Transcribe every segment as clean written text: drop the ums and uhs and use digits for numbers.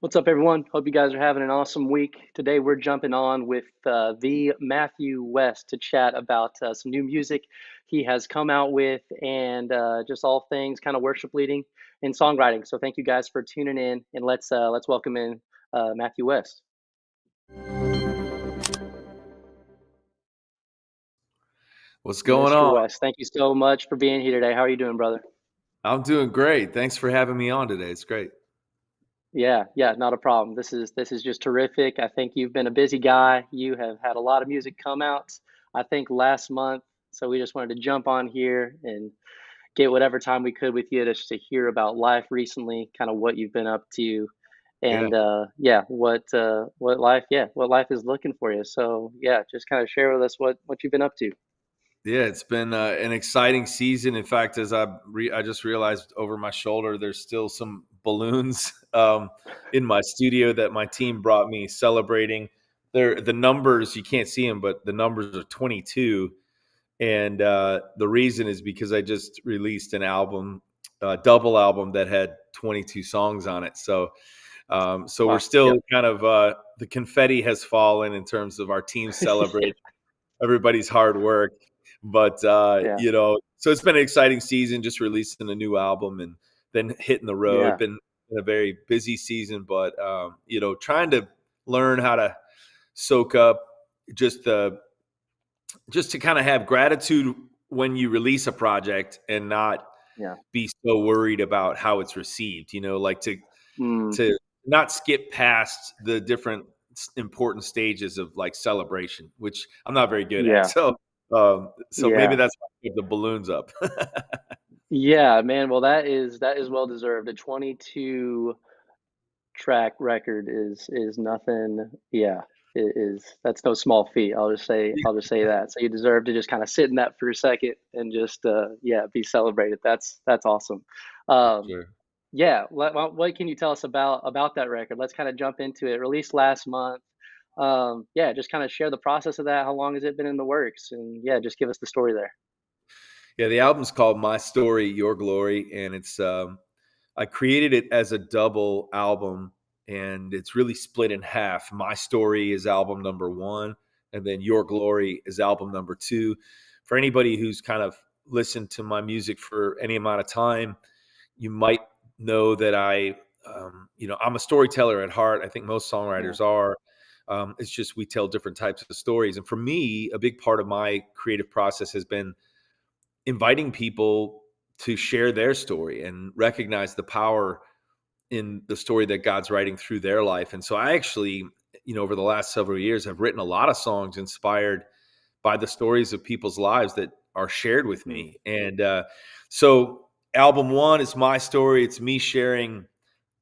What's up, everyone? Hope you guys are having an awesome week. Today, we're jumping on with the Matthew West to chat about some new music he has come out with and just all things kind of worship leading and songwriting. So, thank you guys for tuning in, and let's welcome in Matthew West. What's going Mr. on? West, thank you so much for being here today. How are you doing, brother? I'm doing great. Thanks for having me on today. It's great. Yeah, not a problem. This is just terrific. I think you've been a busy guy. You have had a lot of music come out, I think last month. So we just wanted to jump on here and get whatever time we could with you just to hear about life recently, kind of what you've been up to, Yeah. and what life is looking for you. So yeah, just kind of share with us what you've been up to. Yeah, it's been an exciting season. In fact, as I just realized over my shoulder, there's still some balloons in my studio that my team brought me celebrating. The numbers, you can't see them, but the numbers are 22. And the reason is because I just released an album, a double album that had 22 songs on it. So we're Wow. still Yep. kind of the confetti has fallen in terms of our team celebrating everybody's hard work. But Yeah. so it's been an exciting season, just releasing a new album and then hitting the road. Yeah. Been a very busy season, but trying to learn how to soak up just the just to kind of have gratitude when you release a project and not Yeah. be so worried about how it's received, like Mm, to not skip past the different important stages of like celebration, which I'm not very good at. yeah. So maybe Yeah. that's why I keep the balloons up. Yeah, man. Well, that is well deserved. A 22 track record is nothing. Yeah, it is. That's no small feat. I'll just say that. So you deserve to just kind of sit in that for a second and just yeah, be celebrated. That's awesome. Um, Sure. yeah, what can you tell us about that record? Let's kind of jump into it. Released last month. Yeah, just kind of share the process of that. How long has it been in the works? And yeah, just give us the story there. Yeah, the album's called My Story, Your Glory, and it's I created it as a double album, and it's really split in half. My Story is album number one, and then Your Glory is album number two. For anybody who's kind of listened to my music for any amount of time, you might know that I'm a storyteller at heart. I think most Yeah, songwriters are. It's just we tell different types of stories, and for me, a big part of my creative process has been inviting people to share their story and recognize the power in the story that God's writing through their life. And so I actually, over the last several years, have written a lot of songs inspired by the stories of people's lives that are shared with mm, me. And so album one is my story. It's me sharing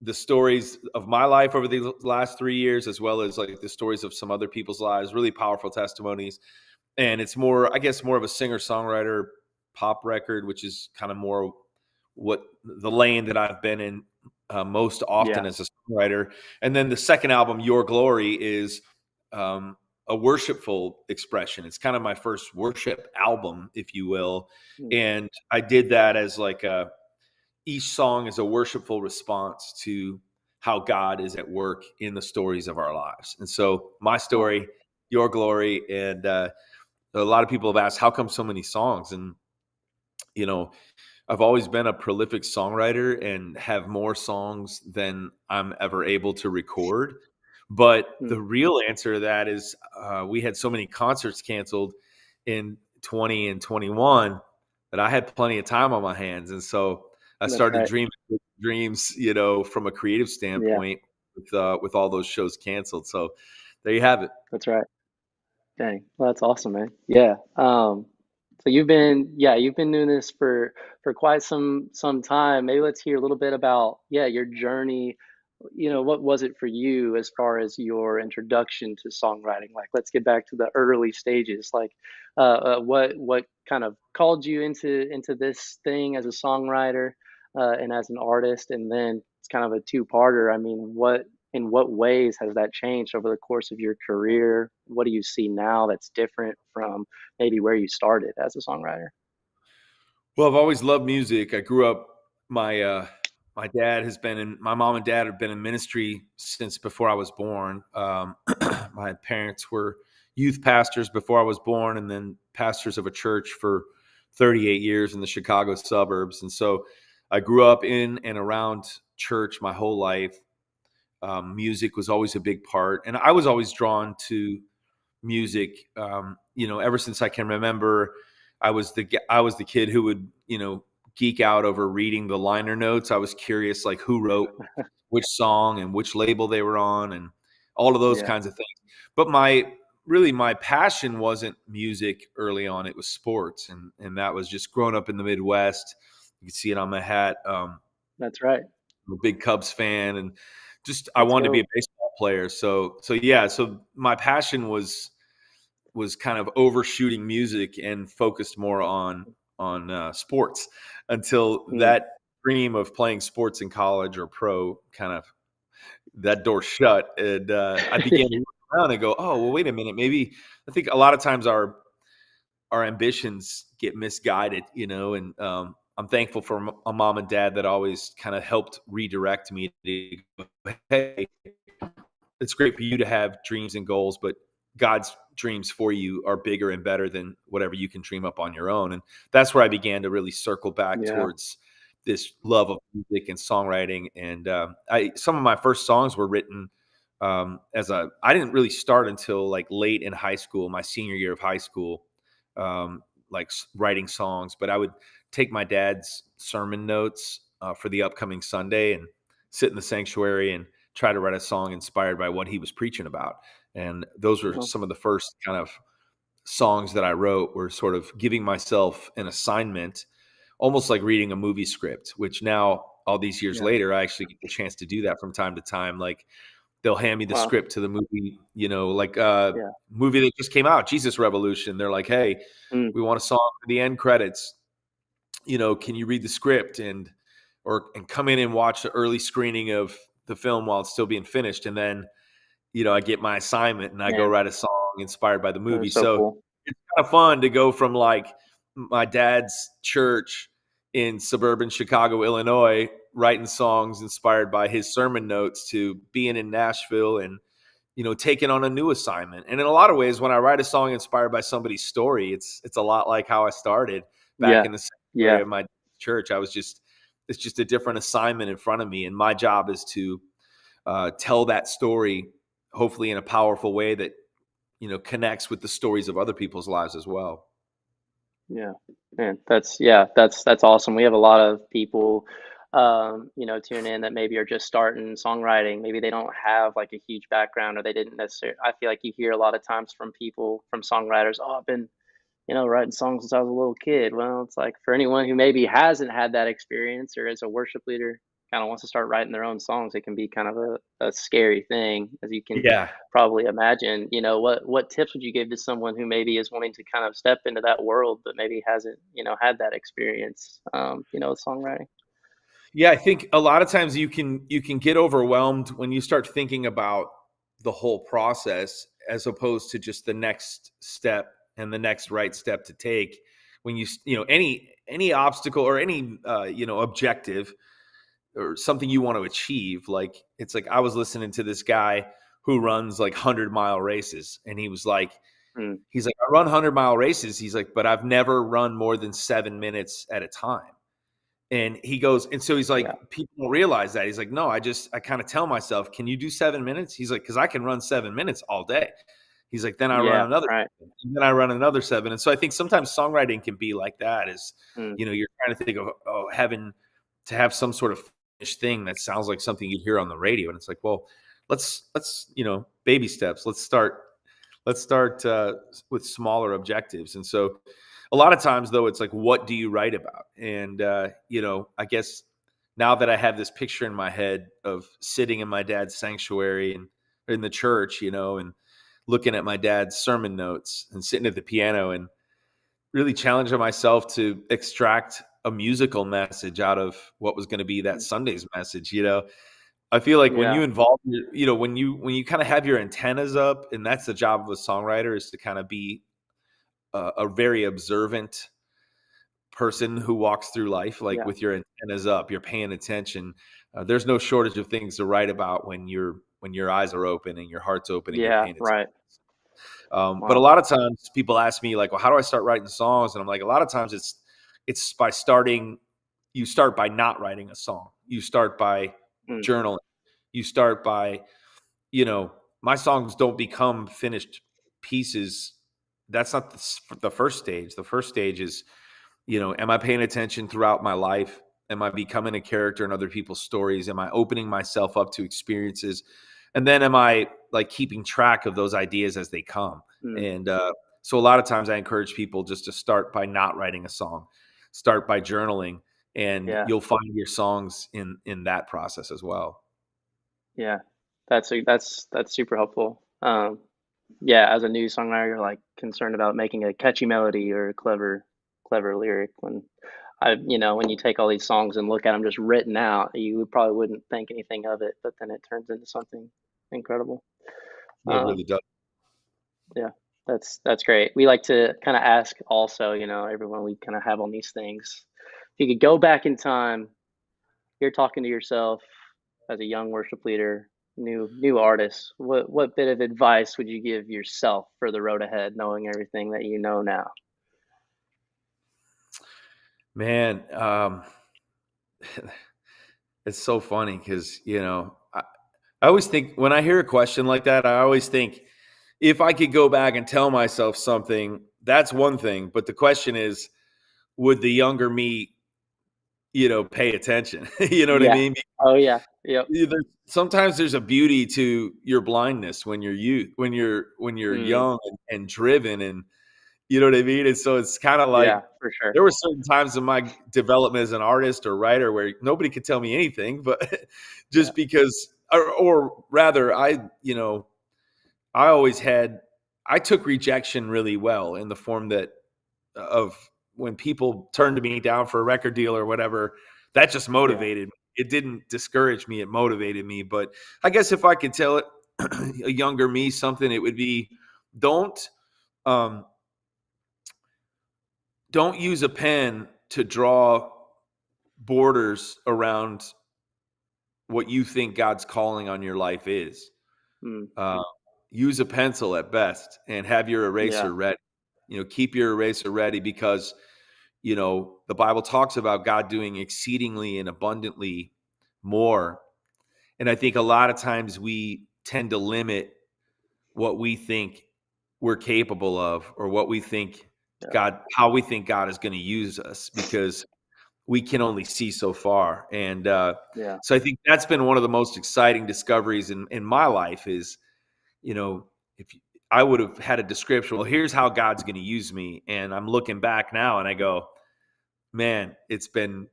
the stories of my life over the last 3 years, as well as like the stories of some other people's lives, really powerful testimonies. And it's more, I guess, more of a singer songwriter pop record, which is kind of more what the lane that I've been in most often yeah, as a songwriter. And then the second album, Your Glory, is a worshipful expression. It's kind of my first worship album, if you will. mm, And I did that as like each song is a worshipful response to how God is at work in the stories of our lives. And so my story, awesome. Your Glory, and a lot of people have asked, how come so many songs? And, you know, I've always been a prolific songwriter and have more songs than I'm ever able to record. But Mm, the real answer to that is we had so many concerts canceled in 20 and 21 that I had plenty of time on my hands. And so I that's started right. dreaming big dreams, from a creative Yeah, standpoint with all those shows canceled. So there you have it. that's right. Dang, well, that's awesome, man. Yeah. So you've been doing this for quite some time. Maybe let's hear a little bit about your journey. What was it for you as far as your introduction to songwriting? Like, let's get back to the early stages. Like, what kind of called you into this thing as a songwriter and as an artist? And then it's kind of a two-parter. I mean, what in what ways has that changed over the course of your career? What do you see now that's different from maybe where you started as a songwriter? Well, I've always loved music. I grew up my my mom and dad have been in ministry since before I was born. My parents were youth pastors before I was born, and then pastors of a church for 38 years in the Chicago suburbs. And so I grew up in and around church my whole life. Music was always a big part, and I was always drawn to music. Ever since I can remember, I was the kid who would geek out over reading the liner notes. I was curious, like who wrote which song and which label they were on, and all of those Yeah. kinds of things. But my passion wasn't music early on; it was sports, and that was just growing up in the Midwest. You can see it on my hat. That's right. I'm a big Cubs fan, and just I Let's wanted to be a go. baseball player. So yeah. So my passion was kind of overshooting music and focused more on sports until Mm. that dream of playing sports in college or pro kind of that door shut, and I began to look around and go, oh well, wait a minute, maybe I think a lot of times our ambitions get misguided, and I'm thankful for a mom and dad that always kind of helped redirect me to go, hey, it's great for you to have dreams and goals, but God's dreams for you are bigger and better than whatever you can dream up on your own. And that's where I began to really circle back Yeah. towards this love of music and songwriting. And some of my first songs were written I didn't really start until like late in high school, my senior year of high school, writing songs. But I would take my dad's sermon notes for the upcoming Sunday and sit in the sanctuary and try to write a song inspired by what he was preaching about. And those were Well, some of the first kind of songs that I wrote, were sort of giving myself an assignment, almost like reading a movie script, which now all these years yeah. later, I actually get the chance to do that from time to time. Like they'll hand me the Wow. script to the movie, like Yeah. movie that just came out, Jesus Revolution. They're like, hey, Mm. we want a song for the end credits. Can you read the script and come in and watch the early screening of the film while it's still being finished, and then I get my assignment and I go Man, write a song inspired by the that movie. is so So cool. it's kind of fun to go from like my dad's church in suburban Chicago, Illinois, writing songs inspired by his sermon notes, to being in Nashville and taking on a new assignment. And in a lot of ways, when I write a song inspired by somebody's story, it's a lot like how I started back Yeah. in the sanctuary Yeah. of my church. It's just a different assignment in front of me, and my job is to tell that story, hopefully in a powerful way that connects with the stories of other people's lives as well. Yeah, man, that's awesome. We have a lot of people, tune in that maybe are just starting songwriting. Maybe they don't have like a huge background, or they didn't necessarily. I feel like you hear a lot of times from people, from songwriters, oh, I've been, writing songs since I was a little kid. Well, it's like for anyone who maybe hasn't had that experience, or as a worship leader kind of wants to start writing their own songs, it can be kind of a scary thing, as you can Yeah. probably imagine. What tips would you give to someone who maybe is wanting to kind of step into that world, but maybe hasn't, had that experience, with songwriting? Yeah, I think a lot of times you can get overwhelmed when you start thinking about the whole process as opposed to just the next step and the next right step to take. When any obstacle or any objective or something you want to achieve, like it's like I was listening to this guy who runs like 100-mile races, and Mm, he's like, I run 100-mile races. He's like, but I've never run more than 7 minutes at a time. And he goes, and so he's yeah, like, people don't realize that. He's like, no, I kind of tell myself, can you do 7 minutes? He's like, because I can run 7 minutes all day. He's like, then I run yeah, another, right. 7, and then I run another 7. And so I think sometimes songwriting can be like that. Is Mm, you're trying to think of having to have some sort of finished thing that sounds like something you'd hear on the radio, and it's like, well, let's baby steps. Let's start with smaller objectives. And so a lot of times though, it's like, what do you write about? And I guess now that I have this picture in my head of sitting in my dad's sanctuary and in the church, and looking at my dad's sermon notes and sitting at the piano and really challenging myself to extract a musical message out of what was going to be that mm, Sunday's message. I feel like when yeah, you involve when you kind of have your antennas up, and that's the job of a songwriter, is to kind of be a very observant person who walks through life, like Yeah. with your antennas up, you're paying attention. There's no shortage of things to write about when your eyes are open and your heart's open and you're Yeah. paying attention. Right. But a Wow. lot of times people ask me like, well, how do I start writing songs? And I'm like, a lot of times it's by starting. You start by not writing a song. You start by Mm, journaling. You start by, you know, my songs don't become finished pieces. That's not the first stage. The first stage is, you know, am I paying attention throughout my life? Am I becoming a character in other people's stories? Am I opening myself up to experiences? And then am I like keeping track of those ideas as they come? mm, And so a lot of times I encourage people just to start by not writing a song, start by journaling, and yeah. you'll find your songs in that process as well. Yeah. That's super helpful. Yeah, as a new songwriter, you're like concerned about making a catchy melody or a clever lyric. When you take all these songs and look at them just written out, you probably wouldn't think anything of it, but then it turns into something incredible. It Um, really does. yeah, that's great. We like to kind of ask also, everyone we kind of have on these things. If you could go back in time, you're talking to yourself as a young worship leader, new artist. What bit of advice would you give yourself for the road ahead, knowing everything that you know now? Man, it's so funny because, I always think when I hear a question like that, I always think if I could go back and tell myself something, that's one thing. But the question is, would the younger me, pay attention? You know what I Yeah. mean? Oh yeah. Yep. Sometimes there's a beauty to your blindness when you're when you're Mm, young and driven, and you know what I mean. And so it's kind of like yeah, for sure. there were certain times in my development as an artist or writer where nobody could tell me anything, but Yeah. just because, or rather, I always had I took rejection really well in the form that of when people turned me down for a record deal or whatever, that just Yeah. motivated me. It didn't discourage me, it motivated me. But I guess if I could tell it a younger me something, it would be don't um don't use a pen to draw borders around what you think God's calling on your life is. Mm, Uh, use a pencil at best and have your yeah. eraser ready. Keep your eraser ready because, the Bible talks about God doing exceedingly and abundantly more. And I think a lot of times we tend to limit what we think we're capable of or what we think Yeah. how we think God is going to use us because we can only see so far. And Yeah. so I think that's been one of the most exciting discoveries in my life is, you know, if I would have had a description, well, here's how God's going to use me. And I'm looking back now and I go, man, it's been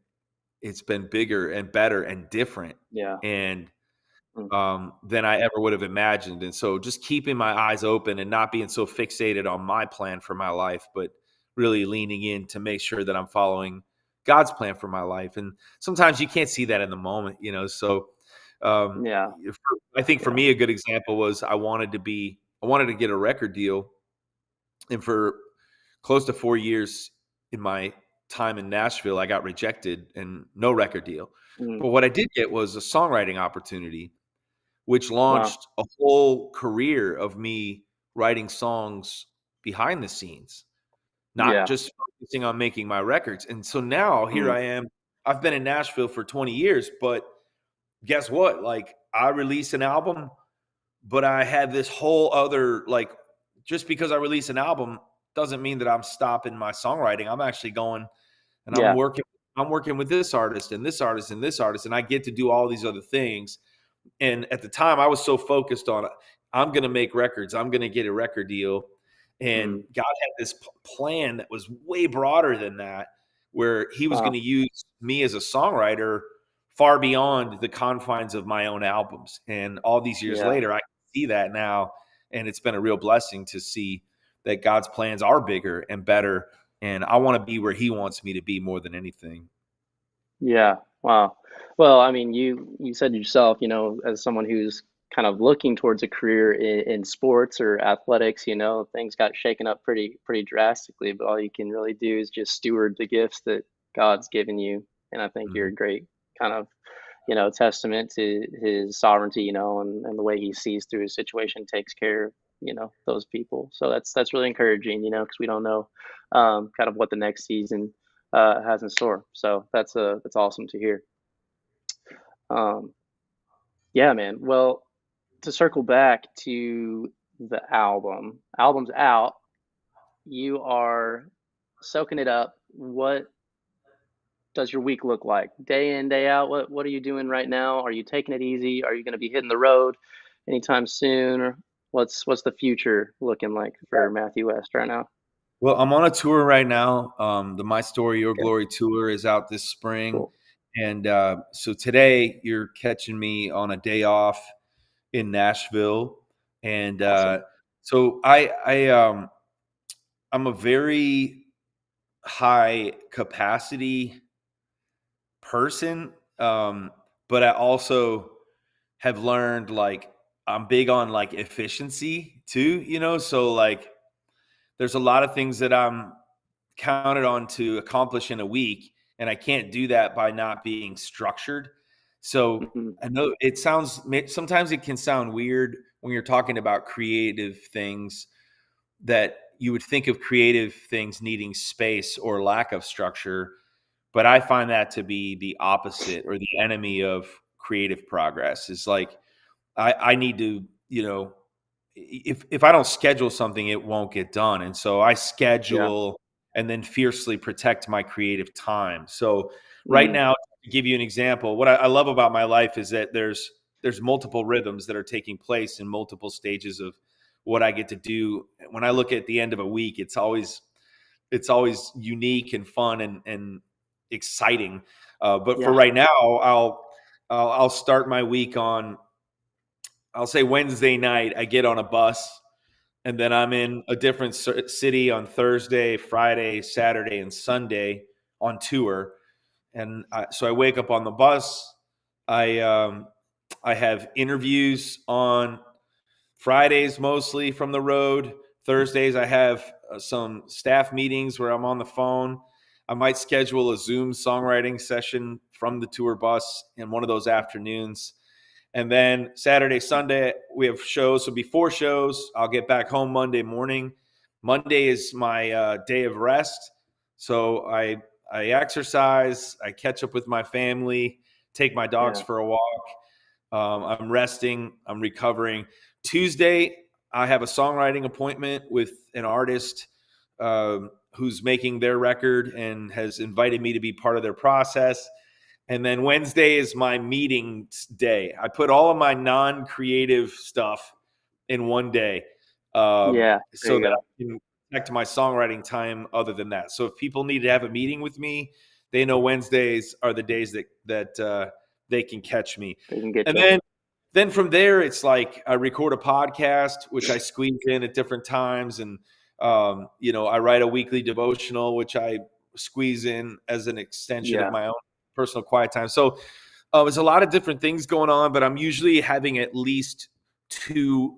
bigger and better and different. Yeah. And Mm, than I ever would have imagined. And so just keeping my eyes open and not being so fixated on my plan for my life, but really leaning in to make sure that I'm following God's plan for my life. And sometimes you can't see that in the moment. So um, yeah. I think for Yeah. me, a good example was I wanted to get a record deal. And for close to 4 years in my time in Nashville, I got rejected and no record deal. Mm, But what I did get was a songwriting opportunity which wow. launched a whole career of me writing songs behind the scenes, not Yeah. just focusing on making my records. And so now here Mm, I am. I've been in Nashville for 20 years, but guess what? Like I released an album, but I had this whole other like just because I release an album doesn't mean that I'm stopping my songwriting. I'm actually going and yeah. I'm working with this artist and this artist and this artist and I get to do all these other things and at the time, I was so focused on I'm going to make records. I'm going to get a record deal. And Mm, God had this plan that was way broader than that, where He was going wow. to use me as a songwriter far beyond the confines of my own albums. And all these years Yeah. later, I can see that now. And it's been a real blessing to see that God's plans are bigger and better. And I want to be where He wants me to be more than anything. Yeah. Wow. Well, I mean, you said yourself, as someone who's kind of looking towards a career in sports or athletics, things got shaken up pretty drastically, but all you can really do is just steward the gifts that God's given you. And I think you're Mhm. a great kind of, testament to his sovereignty, and the way he sees through his situation, takes care of, those people. So that's really encouraging, because we don't know kind of what the next season has in store. So that's awesome to hear. Um, yeah, man. Well, to circle back to the album's out. You are soaking it up. What does your week look like? Day in, day out? What are you doing right now? Are you taking it easy? Are you going to be hitting the road anytime soon? Or what's the future looking like for Matthew West right now? Well, I'm on a tour right now. The My Story, Your Okay, Glory tour is out this spring. cool. And so today you're catching me on a day off in Nashville. And Awesome. so I'm a very high capacity person. But I also have learned like I'm big on like efficiency too, so like there's a lot of things that I'm counted on to accomplish in a week, and I can't do that by not being structured. So Hmm. I know sometimes it can sound weird when you're talking about creative things, that you would think of creative things needing space or lack of structure, but I find that to be the opposite or the enemy of creative progress. Is like I need to, if I don't schedule something, it won't get done. And so I Yeah. schedule and then fiercely protect my creative time. So right Mm, now, to give you an example, what I love about my life is that there's multiple rhythms that are taking place in multiple stages of what I get to do. When I look at the end of a week, it's always unique and fun and exciting. But for yeah. right now, I'll start my week on, I'll say Wednesday night. I get on a bus and then I'm in a different city on Thursday, Friday, Saturday, and Sunday on tour. And so I wake up on the bus. I I have interviews on Fridays mostly from the road. Thursdays I have some staff meetings where I'm on the phone. I might schedule a Zoom songwriting session from the tour bus in one of those afternoons. And then Saturday, Sunday, we have shows. So before shows, I'll get back home Monday morning. Monday is my day of rest. So I exercise, I catch up with my family, take my dogs Yeah. for a walk. I'm resting, I'm recovering. Tuesday, I have a songwriting appointment with an artist who's making their record and has invited me to be part of their process. And then Wednesday is my meetings day. I put all of my non-creative stuff in one day, Yeah. There so you that go. I can connect to my songwriting time other than that. So if people need to have a meeting with me, they know Wednesdays are the days that they can catch me. They can get And you. then from there, it's like I record a podcast, which I squeeze in at different times, and I write a weekly devotional, which I squeeze in as an extension of Yeah. my own personal quiet time. So there's a lot of different things going on, but I'm usually having at least two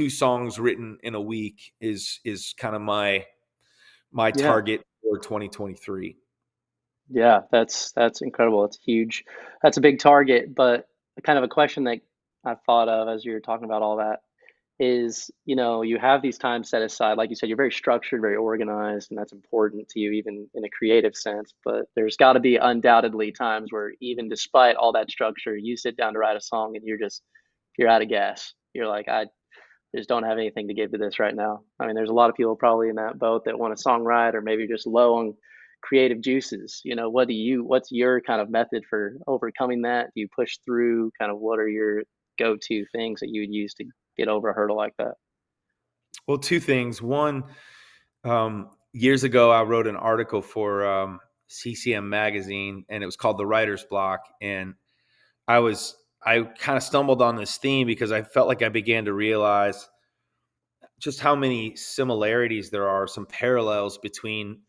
songs written in a week is kind of my Yeah. target for 2023. Yeah, that's incredible. It's huge. That's a big target, but kind of a question that I thought of as you were talking about all that is, you have these times set aside. Like you said, you're very structured, very organized, and that's important to you even in a creative sense. But there's got to be undoubtedly times where even despite all that structure, you sit down to write a song and you're out of gas. You're like, I just don't have anything to give to this right now. I mean, there's a lot of people probably in that boat that want to songwrite or maybe just low on creative juices. What's your kind of method for overcoming that? Do you push through? Kind of what are your go-to things that you would use to get over a hurdle like that? Well, two things. One, years ago, I wrote an article for CCM magazine, and it was called "The Writer's Block." And I kind of stumbled on this theme because I felt like I began to realize just how many similarities there are, some parallels between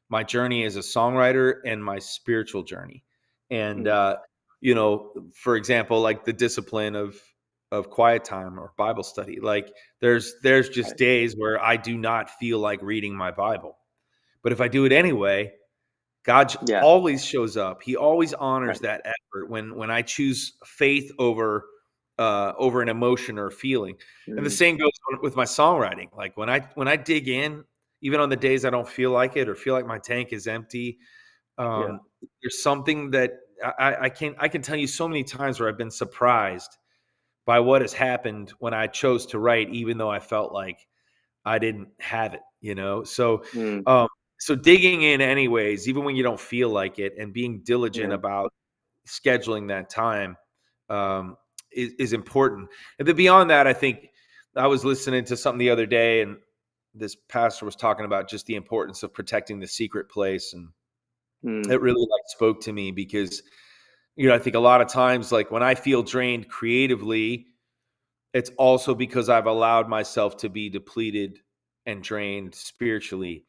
my journey as a songwriter and my spiritual journey. And Mm, for example, like the discipline of of quiet time or Bible study. Like there's just Right. days where I do not feel like reading my Bible. But if I do it anyway, God Yeah. always shows up. He always honors Right. that effort when I choose faith over an emotion or a feeling. And the Mm, same goes with my songwriting. Like when I dig in, even on the days I don't feel like it or feel like my tank is empty, yeah. um, there's something that I can tell you so many times where I've been surprised by what has happened when I chose to write, even though I felt like I didn't have it, you know? Mm, Um, so digging in anyways, even when you don't feel like it, and being diligent yeah. about scheduling that time, um, is important. And then beyond that, I think I was listening to something the other day, and this pastor was talking about just the importance of protecting the secret place, and Mm, it really like spoke to me because I think a lot of times, like when I feel drained creatively, it's also because I've allowed myself to be depleted and drained spiritually.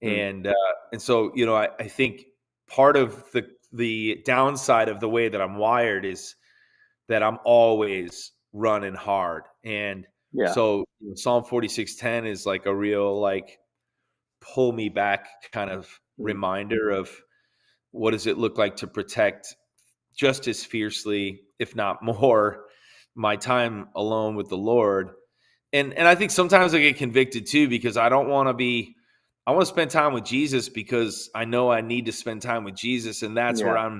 mm, And so, I think part of the downside of the way that I'm wired is that I'm always running hard. And yeah. so Psalm 46:10 is like a real like pull me back kind of Mm, reminder of what does it look like to protect just as fiercely, if not more, my time alone with the Lord. And I think sometimes I get convicted too because I want to spend time with Jesus because I know I need to spend time with Jesus, and yeah.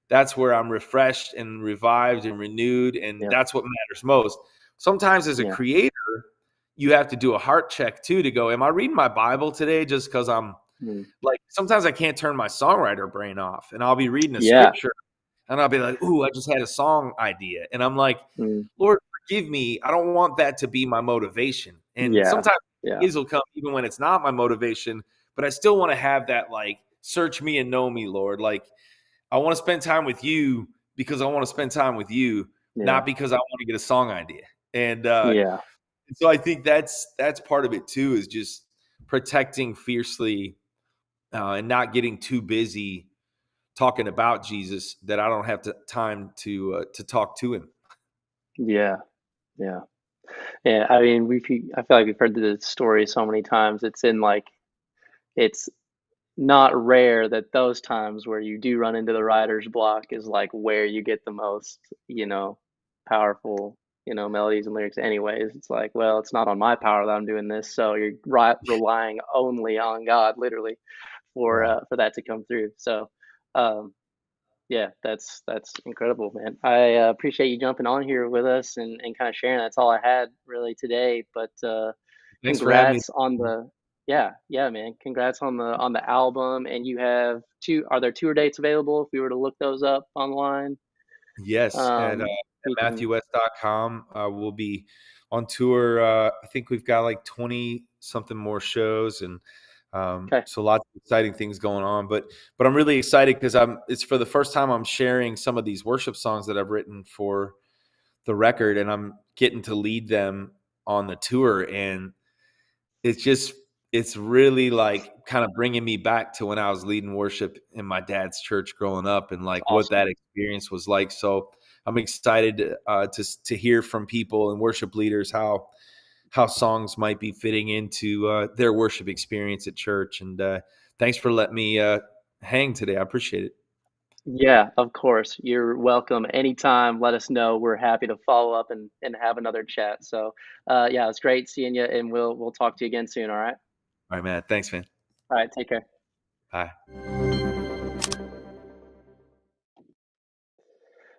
that's where I'm refreshed and revived and renewed, and Yeah. that's what matters most. Sometimes as a Yeah. creator, you have to do a heart check too to go, am I reading my Bible today just because I'm Mm, like sometimes I can't turn my songwriter brain off, and I'll be reading a yeah. scripture and I'll be like, "Ooh, I just had a song idea." And I'm like, Mm, "Lord, forgive me. I don't want that to be my motivation." And yeah. sometimes Yeah. these will come even when it's not my motivation, but I still want to have that like, search me and know me, Lord. Like, I want to spend time with you because I want to spend time with you, Yeah. not because I want to get a song idea. And Yeah. so I think that's part of it too, is just protecting fiercely, and not getting too busy talking about Jesus that I don't have time to talk to him. Yeah. Yeah. Yeah. I mean, I feel like we've heard the story so many times. It's not rare that those times where you do run into the writer's block is like where you get the most, you know, powerful, melodies and lyrics anyways. It's like, well, it's not on my power that I'm doing this, so you're relying only on God, literally, Right. for that to come through. So, um, yeah, that's incredible, man. I appreciate you jumping on here with us and kind of sharing. That's all I had really today. But Thanks for having me. congrats on the yeah, yeah, man. Congrats on the album. And you have two. Are there tour dates available if we were to look those up online? Yes, at We can. MatthewWest.com. We'll be on tour. I think we've got like 20 something more shows, and Okay. so lots of exciting things going on. But I'm really excited because it's for the first time I'm sharing some of these worship songs that I've written for the record, and I'm getting to lead them on the tour. And it's just it's really like kind of bringing me back to when I was leading worship in my dad's church growing up, and That's like what awesome. that experience was like. So I'm excited to hear from people and worship leaders how songs might be fitting into their worship experience at church. And thanks for letting me hang today. I appreciate it. Yeah, of course. You're welcome anytime. Let us know. We're happy to follow up and have another chat. So, yeah, it's great seeing you, and we'll talk to you again soon. All right. All right, man. Thanks, man. All right. Take care. Bye.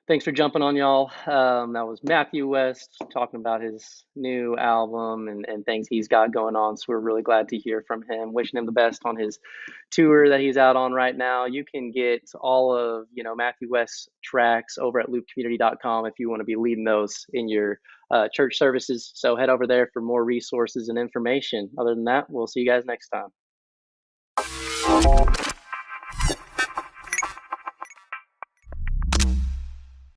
Thanks for jumping on, y'all. That was Matthew West talking about his new album and things he's got going on. So we're really glad to hear from him. Wishing him the best on his tour that he's out on right now. You can get all of Matthew West's tracks over at loopcommunity.com if you want to be leading those in your church services. So head over there for more resources and information. Other than that, we'll see you guys next time.